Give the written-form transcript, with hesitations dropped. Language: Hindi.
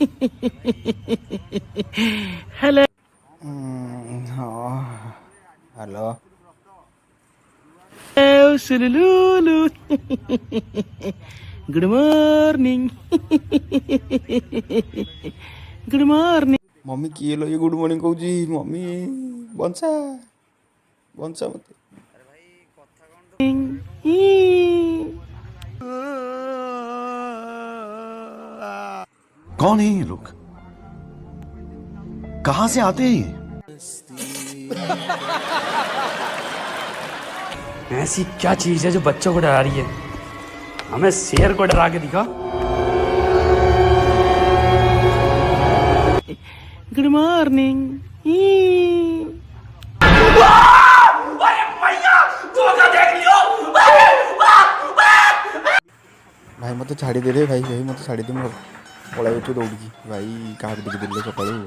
हेलो। हाँ हेलो। सुलुलुलु। Good morning. Good morning. Mummy किए लो ये गुड मॉर्निंग कहूँ मम्मी बंसा बंसा मत। कौन है ये लोग? कहां से आते हैं ये? ऐसी क्या चीज है जो बच्चों को डरा रही है? हमें शेर को डरा के दिखा। Good morning. भाई मत छाड़ी दे रे भाई भाई मत छाड़ी दे। मैं पलाई तू दौड़ की भाई क्या देखी दिल्ली सकालू।